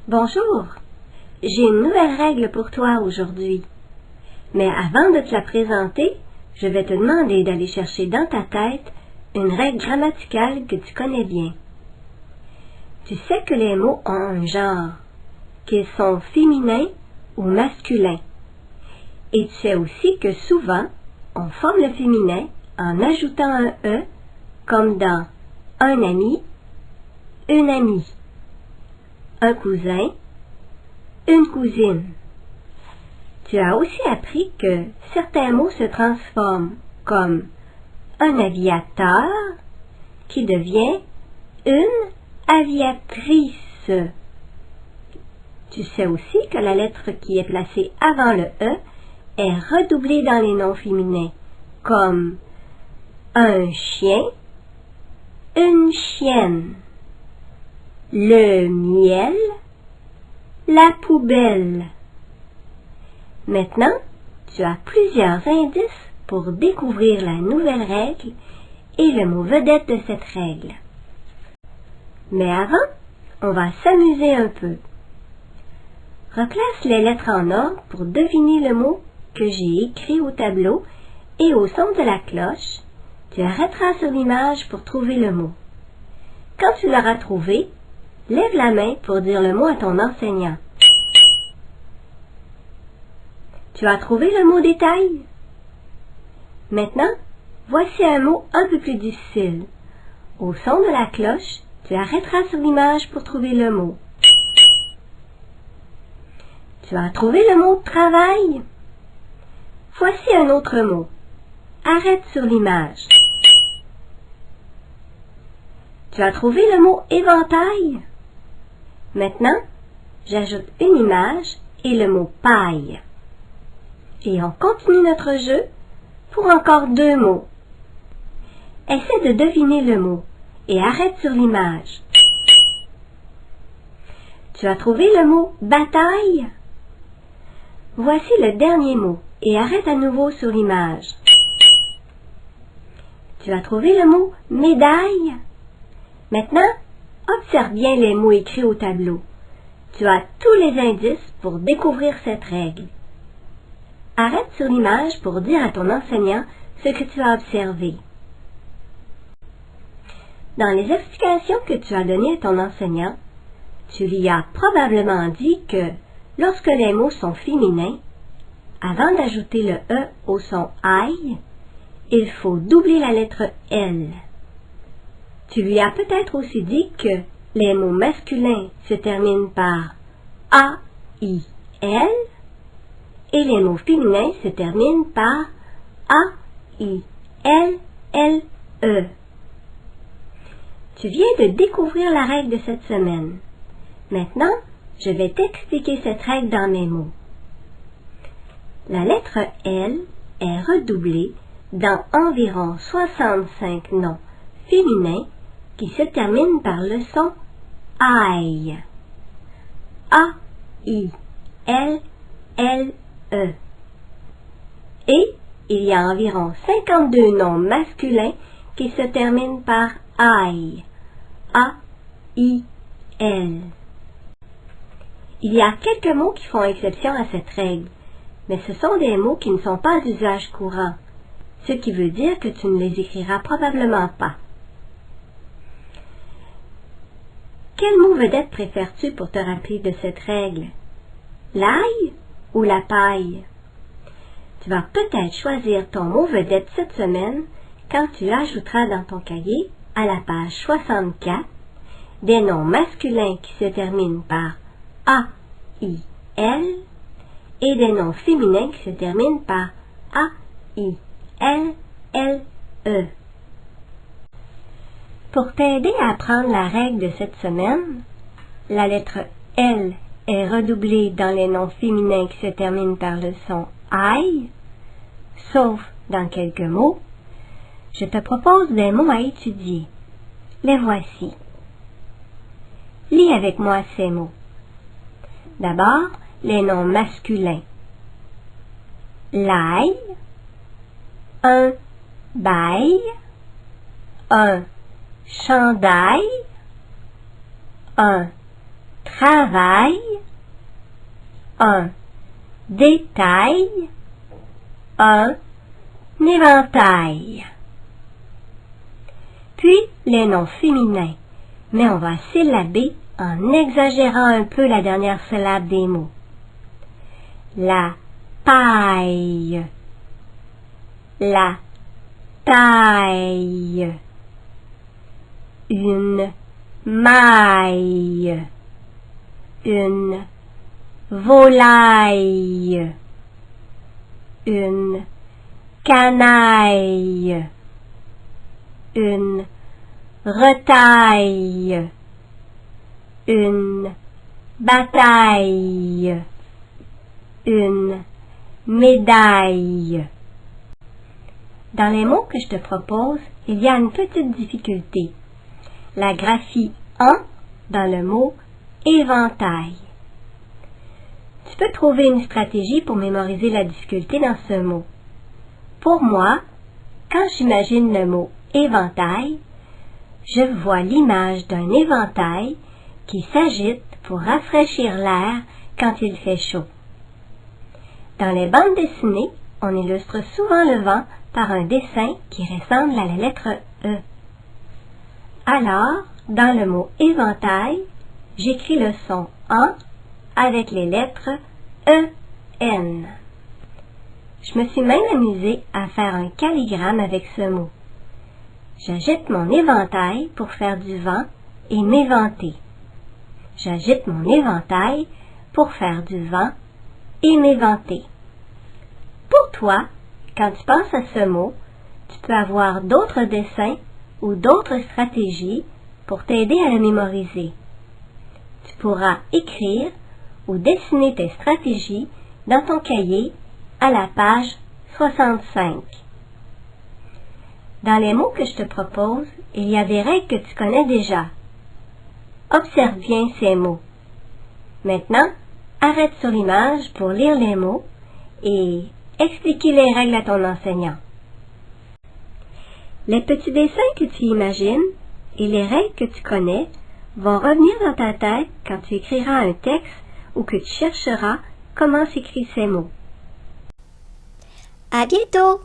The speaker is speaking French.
Bonjour, j'ai une nouvelle règle pour toi aujourd'hui. Mais avant de te la présenter, je vais te demander d'aller chercher dans ta tête une règle grammaticale que tu connais bien. Tu sais que les mots ont un genre, qu'ils sont féminins ou masculins. Et tu sais aussi que souvent, on forme le féminin en ajoutant un « e » comme dans un ami, une amie, un cousin, une cousine. Tu as aussi appris que certains mots se transforment comme un aviateur qui devient une aviatrice. Tu sais aussi que la lettre qui est placée avant le E est redoublée dans les noms féminins comme un chien, une chienne, le miel, la poubelle. Maintenant, tu as plusieurs indices pour découvrir la nouvelle règle et le mot vedette de cette règle. Mais avant, on va s'amuser un peu. Replace les lettres en ordre pour deviner le mot que j'ai écrit au tableau et au son de la cloche, tu arrêteras sur l'image pour trouver le mot. Quand tu l'auras trouvé, lève la main pour dire le mot à ton enseignant. Tu as trouvé le mot détail? Maintenant, voici un mot un peu plus difficile. Au son de la cloche, tu arrêteras sur l'image pour trouver le mot. Tu as trouvé le mot travail? Voici un autre mot. Arrête sur l'image. Tu as trouvé le mot éventail? Maintenant, j'ajoute une image et le mot paille. Et on continue notre jeu pour encore deux mots. Essaie de deviner le mot et arrête sur l'image. Tu as trouvé le mot bataille? Voici le dernier mot et arrête à nouveau sur l'image. Tu as trouvé le mot médaille? Maintenant, observe bien les mots écrits au tableau. Tu as tous les indices pour découvrir cette règle. Arrête sur l'image pour dire à ton enseignant ce que tu as observé. Dans les explications que tu as données à ton enseignant, tu lui as probablement dit que lorsque les mots sont féminins, avant d'ajouter le E au son I, il faut doubler la lettre L. Tu lui as peut-être aussi dit que les mots masculins se terminent par A-I-L et les mots féminins se terminent par A-I-L-L-E. Tu viens de découvrir la règle de cette semaine. Maintenant, je vais t'expliquer cette règle dans mes mots. La lettre L est redoublée dans environ 65 noms féminins qui se terminent par le son I. A-I-L-L-E. Et il y a environ 52 noms masculins qui se terminent par I. A-I-L. Il y a quelques mots qui font exception à cette règle, mais ce sont des mots qui ne sont pas d'usage courant, ce qui veut dire que tu ne les écriras probablement pas. Quel mot vedette préfères-tu pour te rappeler de cette règle? L'ail ou la paille? Tu vas peut-être choisir ton mot vedette cette semaine quand tu ajouteras dans ton cahier, à la page 64, des noms masculins qui se terminent par A-I-L et des noms féminins qui se terminent par A-I-L-L-E. Pour t'aider à apprendre la règle de cette semaine, la lettre L est redoublée dans les noms féminins qui se terminent par le son I, sauf dans quelques mots. Je te propose des mots à étudier. Les voici. Lis avec moi ces mots. D'abord, les noms masculins. L'ail, un bail, un chandail, un travail, un détail, un éventail. Puis les noms féminins, mais on va syllaber en exagérant un peu la dernière syllabe des mots. La paille, la taille, une maille, une volaille, une canaille, une retaille, une bataille, une médaille. Dans les mots que je te propose, il y a une petite difficulté. La graphie « en » dans le mot « éventail ». Tu peux trouver une stratégie pour mémoriser la difficulté dans ce mot. Pour moi, quand j'imagine le mot « éventail », je vois l'image d'un éventail qui s'agite pour rafraîchir l'air quand il fait chaud. Dans les bandes dessinées, on illustre souvent le vent par un dessin qui ressemble à la lettre E. Alors, dans le mot éventail, j'écris le son en avec les lettres E, N. Je me suis même amusée à faire un calligramme avec ce mot. J'agite mon éventail pour faire du vent et m'éventer. J'agite mon éventail pour faire du vent et m'éventer. Pour toi, quand tu penses à ce mot, tu peux avoir d'autres dessins ou d'autres stratégies pour t'aider à le mémoriser. Tu pourras écrire ou dessiner tes stratégies dans ton cahier à la page 65. Dans les mots que je te propose, il y a des règles que tu connais déjà. Observe bien ces mots. Maintenant, arrête sur l'image pour lire les mots et expliquer les règles à ton enseignant. Les petits dessins que tu imagines et les règles que tu connais vont revenir dans ta tête quand tu écriras un texte ou que tu chercheras comment s'écrivent ces mots. À bientôt!